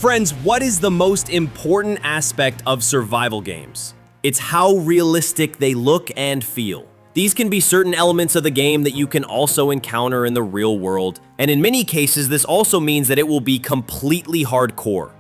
Friends, what is the most important aspect of survival games? It's how realistic they look and feel. These can be certain elements of the game that you can also encounter in the real world, and in many cases, this also means that it will be completely hardcore.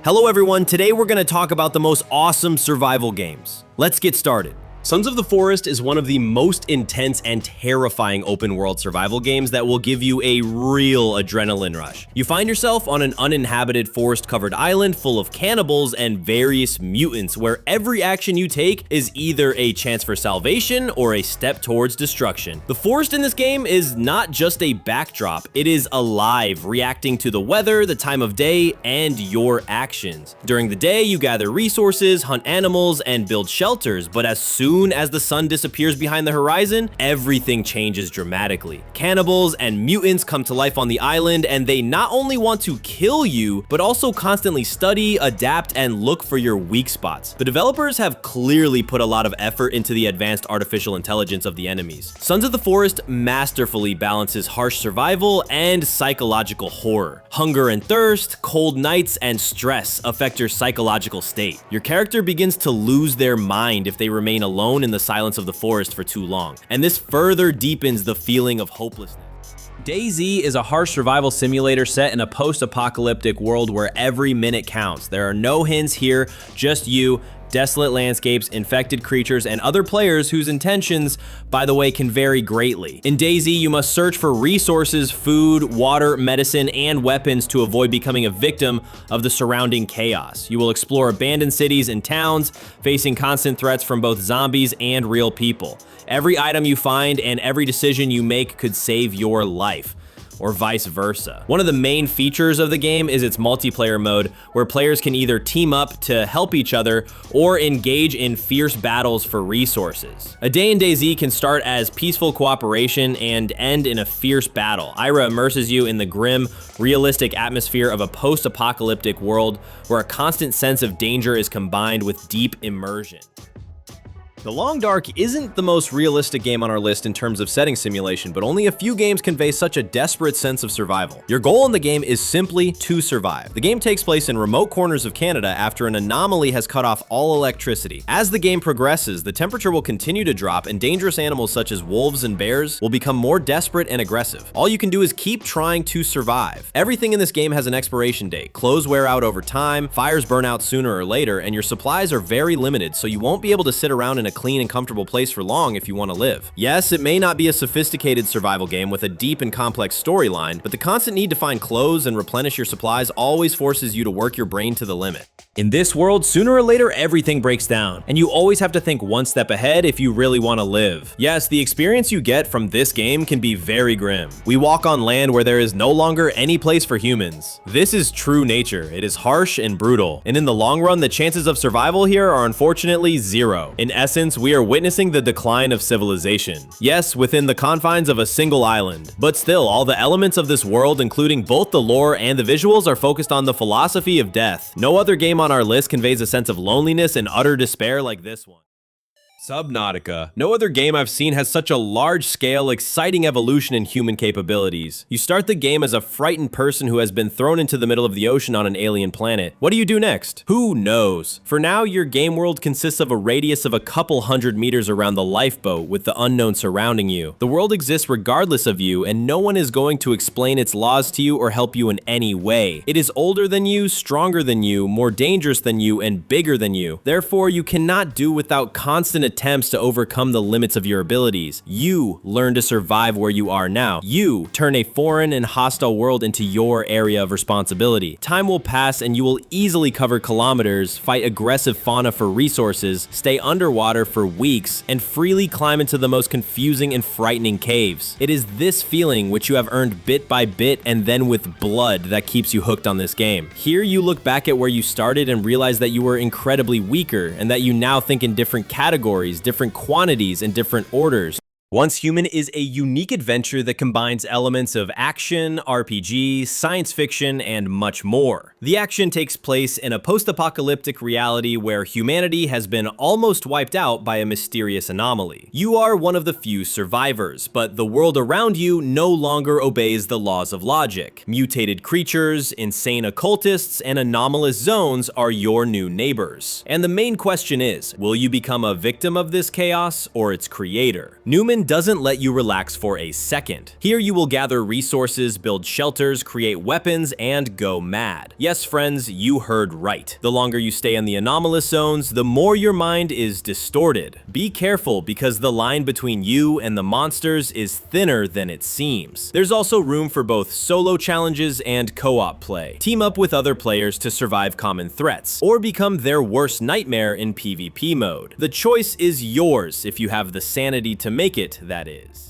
Hello everyone, today we're going to talk about the most awesome survival games. Let's get started. Sons of the Forest is one of the most intense and terrifying open-world survival games that will give you a real adrenaline rush. You find yourself on an uninhabited forest-covered island full of cannibals and various mutants where every action you take is either a chance for salvation or a step towards destruction. The forest in this game is not just a backdrop, it is alive, reacting to the weather, the time of day, and your actions. During the day, you gather resources, hunt animals, and build shelters, but as soon as the sun disappears behind the horizon, everything changes dramatically. Cannibals and mutants come to life on the island, and they not only want to kill you, but also constantly study, adapt, and look for your weak spots. The developers have clearly put a lot of effort into the advanced artificial intelligence of the enemies. Sons of the Forest masterfully balances harsh survival and psychological horror. Hunger and thirst, cold nights, and stress affect your psychological state. Your character begins to lose their mind if they remain alone in the silence of the forest for too long, and this further deepens the feeling of hopelessness. DayZ is a harsh survival simulator set in a post-apocalyptic world where every minute counts. There are no hints here, just you, desolate landscapes, infected creatures, and other players whose intentions, by the way, can vary greatly. In DayZ, you must search for resources, food, water, medicine, and weapons to avoid becoming a victim of the surrounding chaos. You will explore abandoned cities and towns, facing constant threats from both zombies and real people. Every item you find and every decision you make could save your life, or vice versa. One of the main features of the game is its multiplayer mode, where players can either team up to help each other or engage in fierce battles for resources. A day in DayZ can start as peaceful cooperation and end in a fierce battle. Ira immerses you in the grim, realistic atmosphere of a post-apocalyptic world where a constant sense of danger is combined with deep immersion. The Long Dark isn't the most realistic game on our list in terms of setting simulation, but only a few games convey such a desperate sense of survival. Your goal in the game is simply to survive. The game takes place in remote corners of Canada after an anomaly has cut off all electricity. As the game progresses, the temperature will continue to drop and dangerous animals such as wolves and bears will become more desperate and aggressive. All you can do is keep trying to survive. Everything in this game has an expiration date. Clothes wear out over time, fires burn out sooner or later, and your supplies are very limited, so you won't be able to sit around in a clean and comfortable place for long if you want to live. Yes, it may not be a sophisticated survival game with a deep and complex storyline, but the constant need to find clothes and replenish your supplies always forces you to work your brain to the limit. In this world, sooner or later, everything breaks down, and you always have to think one step ahead if you really want to live. Yes, the experience you get from this game can be very grim. We walk on land where there is no longer any place for humans. This is true nature. It is harsh and brutal, and in the long run, the chances of survival here are unfortunately zero. In essence, we are witnessing the decline of civilization. Yes, within the confines of a single island, but still, all the elements of this world, including both the lore and the visuals, are focused on the philosophy of death. No other game on our list conveys a sense of loneliness and utter despair like this one. Subnautica. No other game I've seen has such a large-scale, exciting evolution in human capabilities. You start the game as a frightened person who has been thrown into the middle of the ocean on an alien planet. What do you do next? Who knows? For now, your game world consists of a radius of a couple hundred meters around the lifeboat with the unknown surrounding you. The world exists regardless of you, and no one is going to explain its laws to you or help you in any way. It is older than you, stronger than you, more dangerous than you, and bigger than you. Therefore, you cannot do without constant attempts to overcome the limits of your abilities. You learn to survive where you are now. You turn a foreign and hostile world into your area of responsibility. Time will pass and you will easily cover kilometers, fight aggressive fauna for resources, stay underwater for weeks, and freely climb into the most confusing and frightening caves. It is this feeling which you have earned bit by bit and then with blood that keeps you hooked on this game. Here you look back at where you started and realize that you were incredibly weaker and that you now think in different categories, different quantities, and different orders. Once Human is a unique adventure that combines elements of action, RPG, science fiction, and much more. The action takes place in a post-apocalyptic reality where humanity has been almost wiped out by a mysterious anomaly. You are one of the few survivors, but the world around you no longer obeys the laws of logic. Mutated creatures, insane occultists, and anomalous zones are your new neighbors. And the main question is, will you become a victim of this chaos or its creator? Newman doesn't let you relax for a second. Here you will gather resources, build shelters, create weapons, and go mad. Yes, friends, you heard right. The longer you stay in the anomalous zones, the more your mind is distorted. Be careful because the line between you and the monsters is thinner than it seems. There's also room for both solo challenges and co-op play. Team up with other players to survive common threats, or become their worst nightmare in PvP mode. The choice is yours if you have the sanity to make it, that is.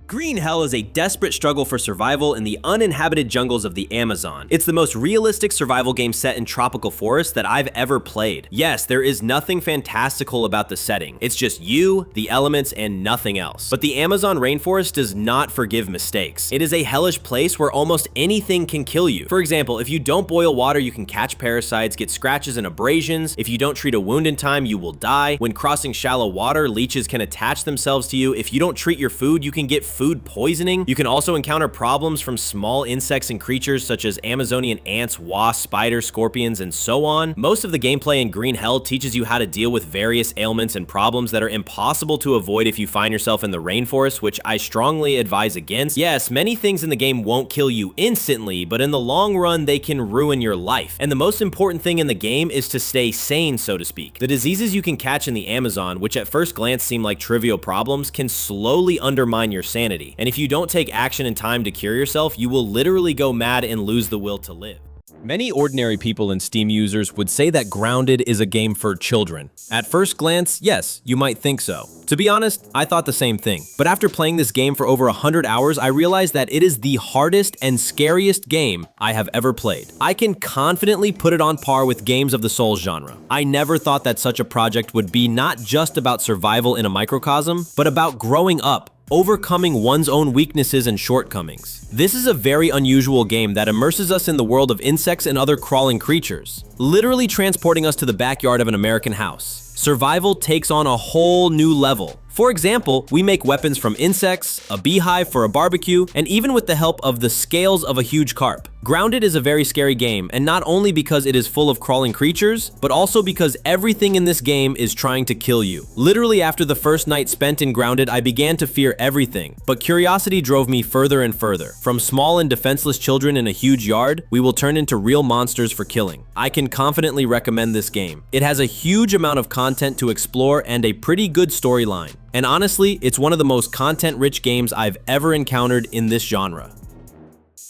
Green Hell is a desperate struggle for survival in the uninhabited jungles of the Amazon. It's the most realistic survival game set in tropical forests that I've ever played. Yes, there is nothing fantastical about the setting. It's just you, the elements, and nothing else. But the Amazon rainforest does not forgive mistakes. It is a hellish place where almost anything can kill you. For example, if you don't boil water, you can catch parasites, get scratches and abrasions. If you don't treat a wound in time, you will die. When crossing shallow water, leeches can attach themselves to you. If you don't treat your food, you can get food poisoning. You can also encounter problems from small insects and creatures such as Amazonian ants, wasps, spiders, scorpions, and so on. Most of the gameplay in Green Hell teaches you how to deal with various ailments and problems that are impossible to avoid if you find yourself in the rainforest, which I strongly advise against. Yes, many things in the game won't kill you instantly, but in the long run, they can ruin your life. And the most important thing in the game is to stay sane, so to speak. The diseases you can catch in the Amazon, which at first glance seem like trivial problems, can slowly undermine your sanity. And if you don't take action in time to cure yourself, you will literally go mad and lose the will to live. Many ordinary people and Steam users would say that Grounded is a game for children. At first glance, yes, you might think so. To be honest, I thought the same thing. But after playing this game for over 100 hours, I realized that it is the hardest and scariest game I have ever played. I can confidently put it on par with games of the Souls genre. I never thought that such a project would be not just about survival in a microcosm, but about growing up, overcoming one's own weaknesses and shortcomings. This is a very unusual game that immerses us in the world of insects and other crawling creatures, literally transporting us to the backyard of an American house. Survival takes on a whole new level. For example, we make weapons from insects, a beehive for a barbecue, and even with the help of the scales of a huge carp. Grounded is a very scary game, and not only because it is full of crawling creatures, but also because everything in this game is trying to kill you. Literally after the first night spent in Grounded, I began to fear everything, but curiosity drove me further and further. From small and defenseless children in a huge yard, we will turn into real monsters for killing. I can confidently recommend this game. It has a huge amount of content to explore and a pretty good storyline. And honestly, it's one of the most content-rich games I've ever encountered in this genre.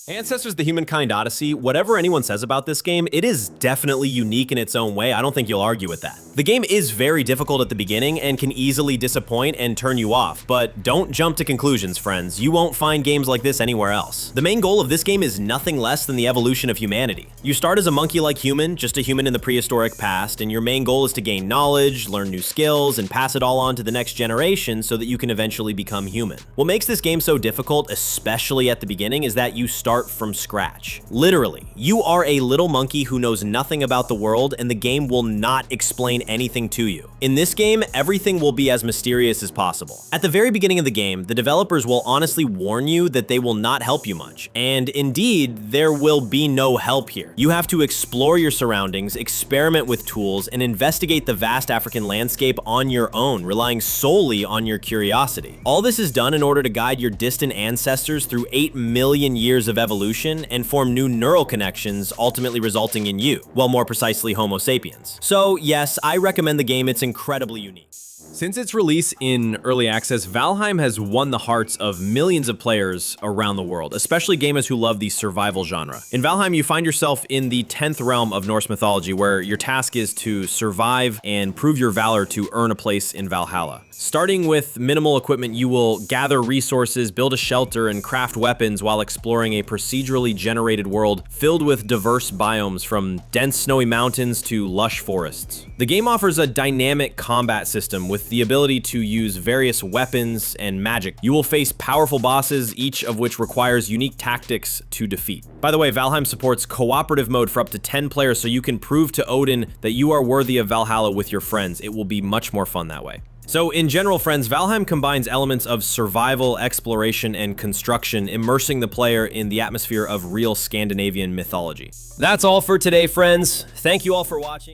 Ancestors the Humankind Odyssey, whatever anyone says about this game, it is definitely unique in its own way. I don't think you'll argue with that. The game is very difficult at the beginning and can easily disappoint and turn you off, but don't jump to conclusions, friends. You won't find games like this anywhere else. The main goal of this game is nothing less than the evolution of humanity. You start as a monkey-like human, just a human in the prehistoric past, and your main goal is to gain knowledge, learn new skills, and pass it all on to the next generation so that you can eventually become human. What makes this game so difficult, especially at the beginning, is that you start from scratch. Literally, you are a little monkey who knows nothing about the world, and the game will not explain anything to you. In this game, everything will be as mysterious as possible. At the very beginning of the game, the developers will honestly warn you that they will not help you much. And indeed, there will be no help here. You have to explore your surroundings, experiment with tools, and investigate the vast African landscape on your own, relying solely on your curiosity. All this is done in order to guide your distant ancestors through 8 million years of evolution and form new neural connections, ultimately resulting in you, well, more precisely Homo sapiens. So yes, I recommend the game. It's incredibly unique. Since its release in early access, Valheim has won the hearts of millions of players around the world, especially gamers who love the survival genre. In Valheim, you find yourself in the 10th realm of Norse mythology, where your task is to survive and prove your valor to earn a place in Valhalla. Starting with minimal equipment, you will gather resources, build a shelter, and craft weapons while exploring a procedurally generated world filled with diverse biomes, from dense snowy mountains to lush forests. The game offers a dynamic combat system with the ability to use various weapons and magic. You will face powerful bosses, each of which requires unique tactics to defeat. By the way, Valheim supports cooperative mode for up to 10 players, so you can prove to Odin that you are worthy of Valhalla with your friends. It will be much more fun that way. So in general, friends, Valheim combines elements of survival, exploration, and construction, immersing the player in the atmosphere of real Scandinavian mythology. That's all for today, friends. Thank you all for watching.